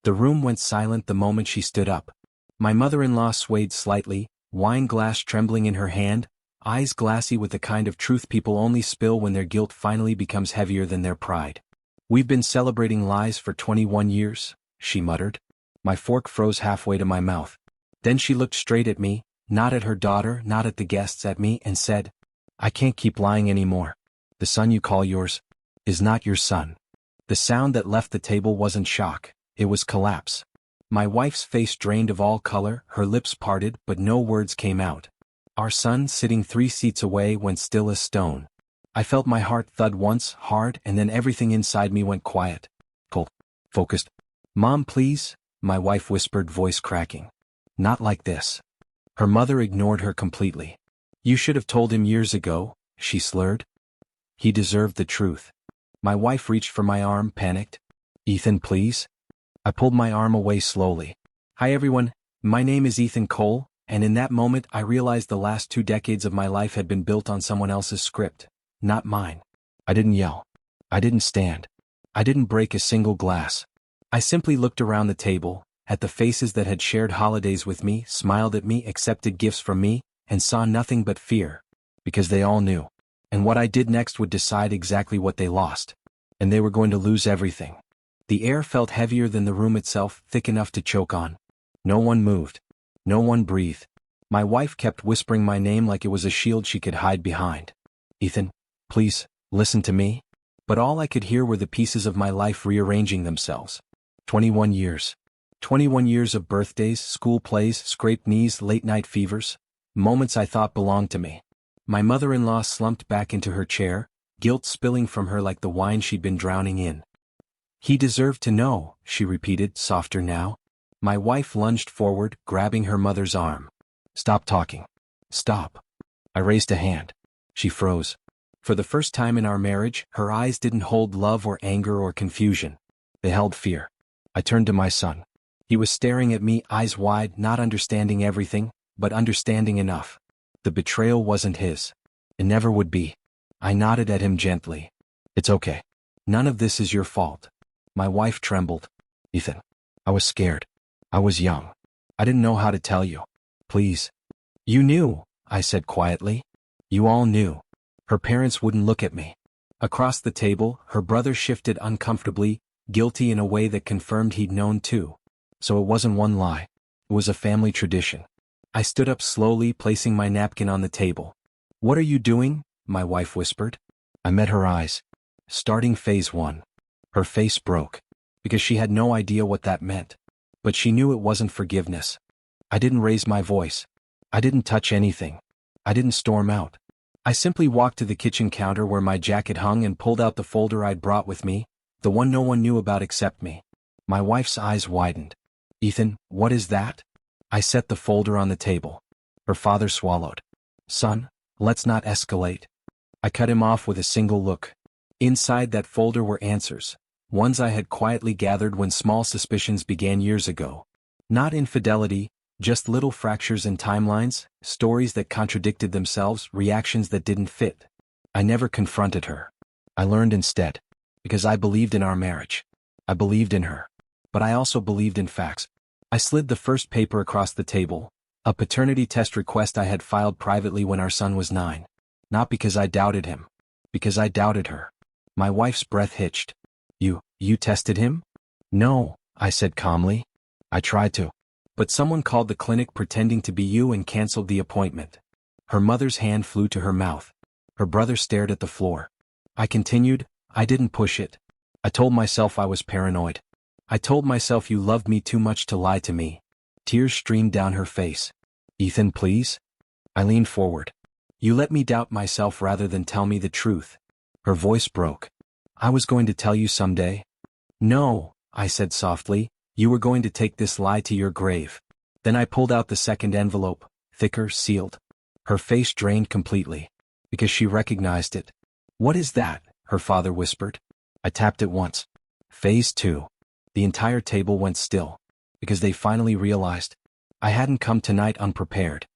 The room went silent the moment she stood up. My mother-in-law swayed slightly, wine glass trembling in her hand, eyes glassy with the kind of truth people only spill when their guilt finally becomes heavier than their pride. "We've been celebrating lies for 21 years, she muttered. My fork froze halfway to my mouth. Then she looked straight at me, not at her daughter, not at the guests, at me, and said, "I can't keep lying anymore. The son you call yours is not your son." The sound that left the table wasn't shock, it was collapse. My wife's face drained of all color, her lips parted, but no words came out. Our son, sitting 3 seats away, went still as stone. I felt my heart thud once, hard, and then everything inside me went quiet. Cold. Focused. "Mom, please," my wife whispered, voice cracking. "Not like this." Her mother ignored her completely. "You should have told him years ago," she slurred. "He deserved the truth." My wife reached for my arm, panicked. "Ethan, please." I pulled my arm away slowly. "Hi everyone, my name is Ethan Cole," and in that moment I realized the last 2 decades of my life had been built on someone else's script, not mine. I didn't yell. I didn't stand. I didn't break a single glass. I simply looked around the table, at the faces that had shared holidays with me, smiled at me, accepted gifts from me, and saw nothing but fear. Because they all knew. And what I did next would decide exactly what they lost. And they were going to lose everything. The air felt heavier than the room itself, thick enough to choke on. No one moved. No one breathed. My wife kept whispering my name like it was a shield she could hide behind. "Ethan, please, listen to me." But all I could hear were the pieces of my life rearranging themselves. 21 years. 21 years of birthdays, school plays, scraped knees, late-night fevers. Moments I thought belonged to me. My mother-in-law slumped back into her chair, guilt spilling from her like the wine she'd been drowning in. "He deserved to know," she repeated, softer now. My wife lunged forward, grabbing her mother's arm. "Stop talking. Stop." I raised a hand. She froze. For the first time in our marriage, her eyes didn't hold love or anger or confusion. They held fear. I turned to my son. He was staring at me, eyes wide, not understanding everything, but understanding enough. The betrayal wasn't his. It never would be. I nodded at him gently. "It's okay. None of this is your fault." My wife trembled. "Ethan." I was scared. I was young. I didn't know how to tell you. "Please." "You knew," I said quietly. "You all knew." Her parents wouldn't look at me. Across the table, her brother shifted uncomfortably, guilty in a way that confirmed he'd known too. So it wasn't one lie. It was a family tradition. I stood up slowly, placing my napkin on the table. "What are you doing?" my wife whispered. I met her eyes. Starting phase 1. Her face broke. Because she had no idea what that meant. But she knew it wasn't forgiveness. I didn't raise my voice. I didn't touch anything. I didn't storm out. I simply walked to the kitchen counter where my jacket hung and pulled out the folder I'd brought with me, the one no one knew about except me. My wife's eyes widened. "Ethan, what is that?" I set the folder on the table. Her father swallowed. "Son, let's not escalate." I cut him off with a single look. Inside that folder were answers. Ones I had quietly gathered when small suspicions began years ago. Not infidelity, just little fractures in timelines, stories that contradicted themselves, reactions that didn't fit. I never confronted her. I learned instead. Because I believed in our marriage. I believed in her. But I also believed in facts. I slid the first paper across the table, a paternity test request I had filed privately when our son was 9. Not because I doubted him. Because I doubted her. My wife's breath hitched. You tested him?" "No," I said calmly. "I tried to. But someone called the clinic pretending to be you and canceled the appointment." Her mother's hand flew to her mouth. Her brother stared at the floor. I continued, "I didn't push it. I told myself I was paranoid. I told myself you loved me too much to lie to me." Tears streamed down her face. "Ethan, please?" I leaned forward. "You let me doubt myself rather than tell me the truth." Her voice broke. "I was going to tell you someday." "No," I said softly, "you were going to take this lie to your grave." Then I pulled out the second envelope, thicker, sealed. Her face drained completely. Because she recognized it. "What is that?" her father whispered. I tapped it once. Phase 2. The entire table went still. Because they finally realized. I hadn't come tonight unprepared.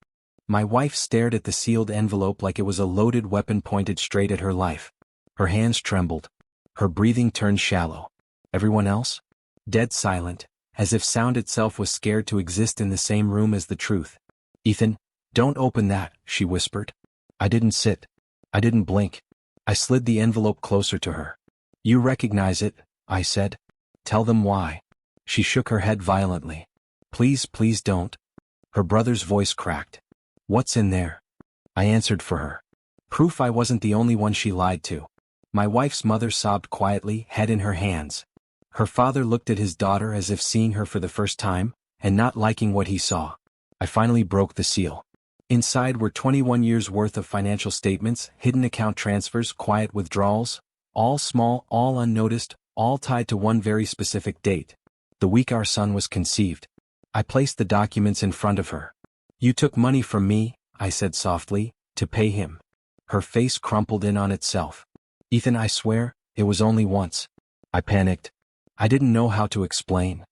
My wife stared at the sealed envelope like it was a loaded weapon pointed straight at her life. Her hands trembled. Her breathing turned shallow. Everyone else? Dead silent, as if sound itself was scared to exist in the same room as the truth. "Ethan, don't open that," she whispered. I didn't sit. I didn't blink. I slid the envelope closer to her. "You recognize it," I said. "Tell them why." She shook her head violently. "Please, please don't." Her brother's voice cracked. "What's in there?" I answered for her. Proof I wasn't the only one she lied to. My wife's mother sobbed quietly, head in her hands. Her father looked at his daughter as if seeing her for the first time, and not liking what he saw. I finally broke the seal. Inside were 21 years' worth of financial statements, hidden account transfers, quiet withdrawals, all small, all unnoticed, all tied to one very specific date. The week our son was conceived. I placed the documents in front of her. "You took money from me," I said softly, "to pay him." Her face crumpled in on itself. "Ethan, I swear, it was only once." I panicked. I didn't know how to explain.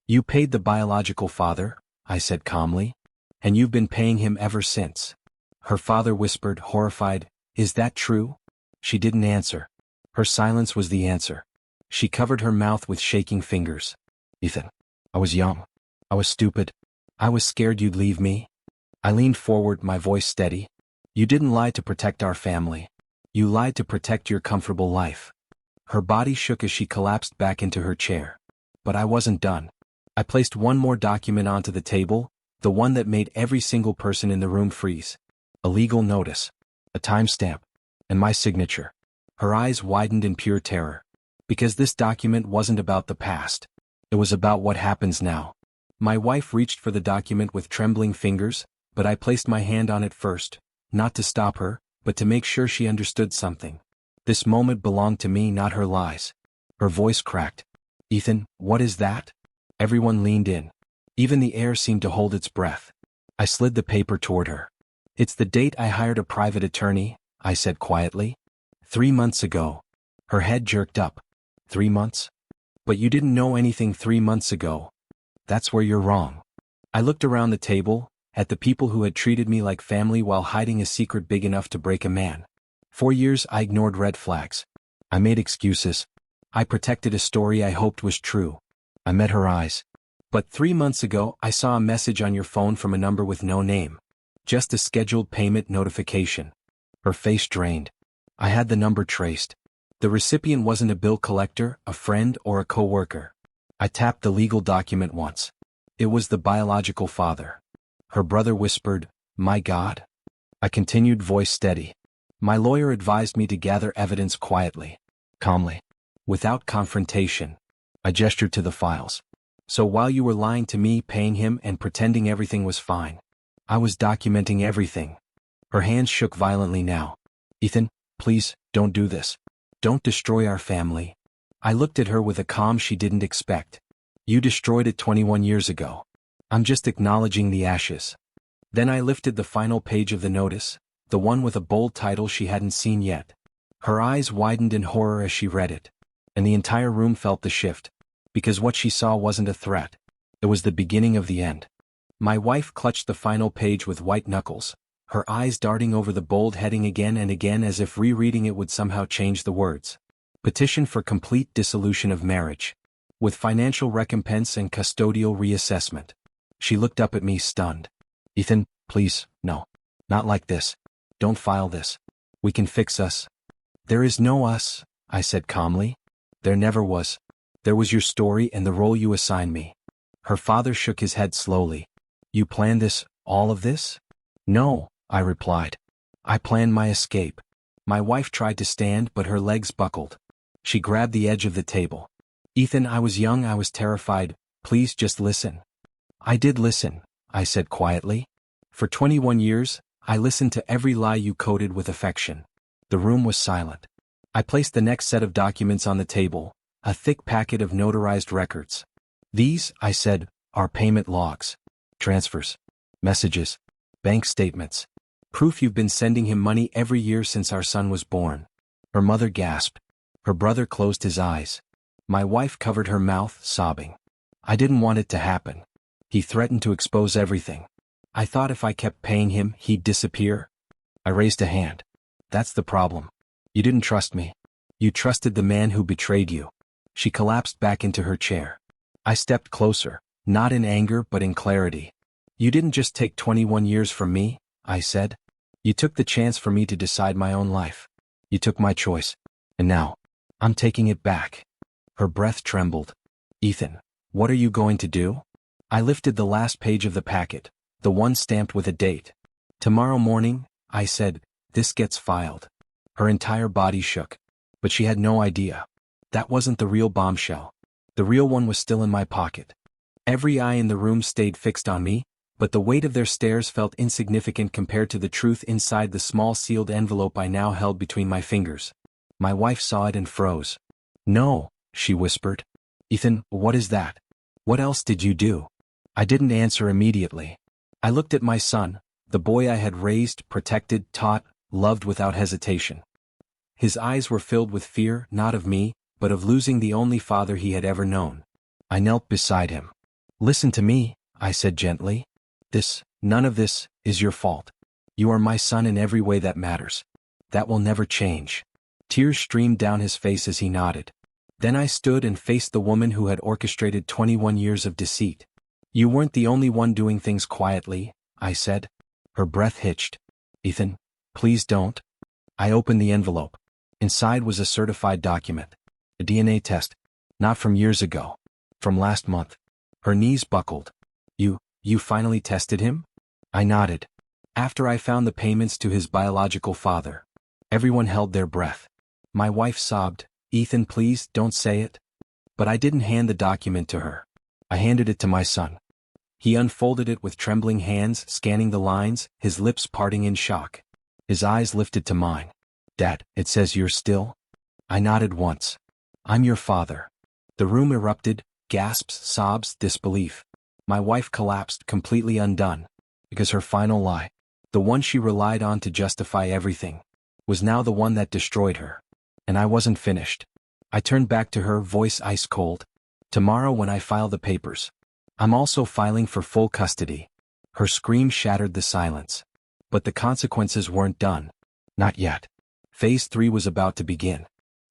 "You paid the biological father," I said calmly. "And you've been paying him ever since." Her father whispered, horrified, "Is that true?" She didn't answer. Her silence was the answer. She covered her mouth with shaking fingers. "Ethan, I was young. I was stupid. I was scared you'd leave me." I leaned forward, my voice steady. "You didn't lie to protect our family. You lied to protect your comfortable life." Her body shook as she collapsed back into her chair. But I wasn't done. I placed one more document onto the table, the one that made every single person in the room freeze. A legal notice. A timestamp. And my signature. Her eyes widened in pure terror. Because this document wasn't about the past. It was about what happens now. My wife reached for the document with trembling fingers, but I placed my hand on it first, not to stop her, but to make sure she understood something. This moment belonged to me, not her lies. Her voice cracked. "Ethan, what is that?" Everyone leaned in. Even the air seemed to hold its breath. I slid the paper toward her. "It's the date I hired a private attorney," I said quietly. 3 months ago." Her head jerked up. 3 months? But you didn't know anything 3 months ago. That's where you're wrong. I looked around the table, at the people who had treated me like family while hiding a secret big enough to break a man. 4 years I ignored red flags. I made excuses. I protected a story I hoped was true. I met her eyes. "But 3 months ago I saw a message on your phone from a number with no name. Just a scheduled payment notification." Her face drained. I had the number traced. The recipient wasn't a bill collector, a friend, or a co-worker. I tapped the legal document once. It was the biological father. Her brother whispered, "My God." I continued, voice steady. "My lawyer advised me to gather evidence quietly, calmly, without confrontation." I gestured to the files. "So while you were lying to me, paying him, and pretending everything was fine, I was documenting everything." Her hands shook violently now. "Ethan, please, don't do this. Don't destroy our family." I looked at her with a calm she didn't expect. "You destroyed it 21 years ago. I'm just acknowledging the ashes." Then I lifted the final page of the notice, the one with a bold title she hadn't seen yet. Her eyes widened in horror as she read it. And the entire room felt the shift. Because what she saw wasn't a threat. It was the beginning of the end. My wife clutched the final page with white knuckles, her eyes darting over the bold heading again and again as if rereading it would somehow change the words. "Petition for complete dissolution of marriage. With financial recompense and custodial reassessment." She looked up at me stunned. "Ethan, please, no. Not like this. Don't file this. We can fix us." "There is no us," I said calmly. "There never was. There was your story and the role you assign me." Her father shook his head slowly. "You planned this, all of this?" "No," I replied. "I planned my escape." My wife tried to stand, but her legs buckled. She grabbed the edge of the table. "Ethan, I was young, I was terrified. Please just listen." "I did listen," I said quietly. "For 21 years, I listened to every lie you coded with affection." The room was silent. I placed the next set of documents on the table, a thick packet of notarized records. "These," I said, "are payment logs. Transfers. Messages. Bank statements. Proof you've been sending him money every year since our son was born." Her mother gasped. Her brother closed his eyes. My wife covered her mouth, sobbing. "I didn't want it to happen. He threatened to expose everything. I thought if I kept paying him, he'd disappear." I raised a hand. "That's the problem. You didn't trust me. You trusted the man who betrayed you." She collapsed back into her chair. I stepped closer, not in anger but in clarity. You didn't just take 21 years from me, I said. You took the chance for me to decide my own life. You took my choice. And now, I'm taking it back. Her breath trembled. Ethan, what are you going to do? I lifted the last page of the packet, the one stamped with a date. Tomorrow morning, I said, this gets filed. Her entire body shook. But she had no idea. That wasn't the real bombshell. The real one was still in my pocket. Every eye in the room stayed fixed on me, but the weight of their stares felt insignificant compared to the truth inside the small sealed envelope I now held between my fingers. My wife saw it and froze. No, she whispered. Ethan, what is that? What else did you do? I didn't answer immediately. I looked at my son, the boy I had raised, protected, taught, loved without hesitation. His eyes were filled with fear, not of me, but of losing the only father he had ever known. I knelt beside him. Listen to me, I said gently. None of this, is your fault. You are my son in every way that matters. That will never change. Tears streamed down his face as he nodded. Then I stood and faced the woman who had orchestrated 21 years of deceit. You weren't the only one doing things quietly, I said. Her breath hitched. Ethan, please don't. I opened the envelope. Inside was a certified document. A DNA test. Not from years ago. From last month. Her knees buckled. You finally tested him? I nodded. After I found the payments to his biological father. Everyone held their breath. My wife sobbed, Ethan, please, don't say it. But I didn't hand the document to her. I handed it to my son. He unfolded it with trembling hands, scanning the lines, his lips parting in shock. His eyes lifted to mine. Dad, it says you're still? I nodded once. I'm your father. The room erupted, gasps, sobs, disbelief. My wife collapsed, completely undone. Because her final lie, the one she relied on to justify everything, was now the one that destroyed her. And I wasn't finished. I turned back to her, voice ice cold. Tomorrow when I file the papers, I'm also filing for full custody. Her scream shattered the silence. But the consequences weren't done. Not yet. Phase 3 was about to begin.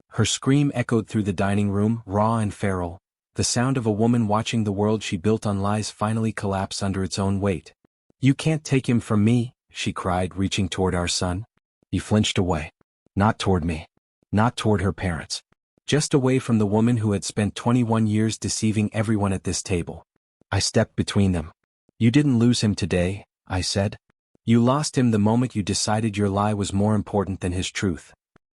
Her scream echoed through the dining room, raw and feral. The sound of a woman watching the world she built on lies finally collapse under its own weight. You can't take him from me, she cried, reaching toward our son. He flinched away. Not toward me. Not toward her parents. Just away from the woman who had spent 21 years deceiving everyone at this table. I stepped between them. You didn't lose him today, I said. You lost him the moment you decided your lie was more important than his truth.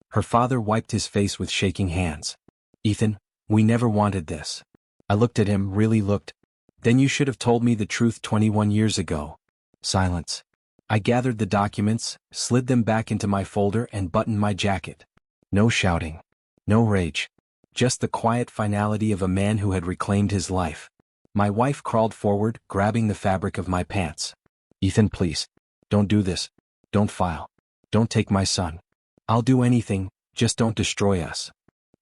Her father wiped his face with shaking hands. Ethan, we never wanted this. I looked at him, really looked. Then you should have told me the truth 21 years ago. Silence. I gathered the documents, slid them back into my folder and buttoned my jacket. No shouting. No rage. Just the quiet finality of a man who had reclaimed his life. My wife crawled forward, grabbing the fabric of my pants. Ethan, please. Don't do this. Don't file. Don't take my son. I'll do anything, just don't destroy us.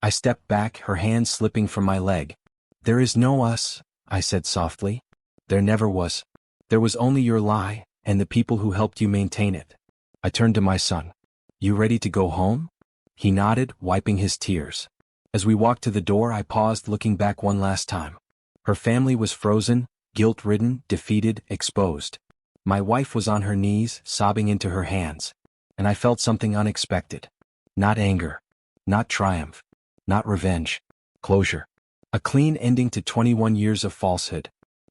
I stepped back, her hand slipping from my leg. There is no us, I said softly. There never was. There was only your lie, and the people who helped you maintain it. I turned to my son. You ready to go home? He nodded, wiping his tears. As we walked to the door, I paused, looking back one last time. Her family was frozen, guilt-ridden, defeated, exposed. My wife was on her knees, sobbing into her hands. And I felt something unexpected. Not anger. Not triumph. Not revenge. Closure. A clean ending to 21 years of falsehood.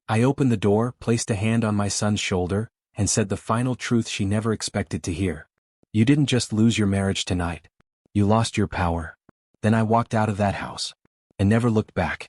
I opened the door, placed a hand on my son's shoulder, and said the final truth she never expected to hear. You didn't just lose your marriage tonight. You lost your power. Then I walked out of that house. And never looked back.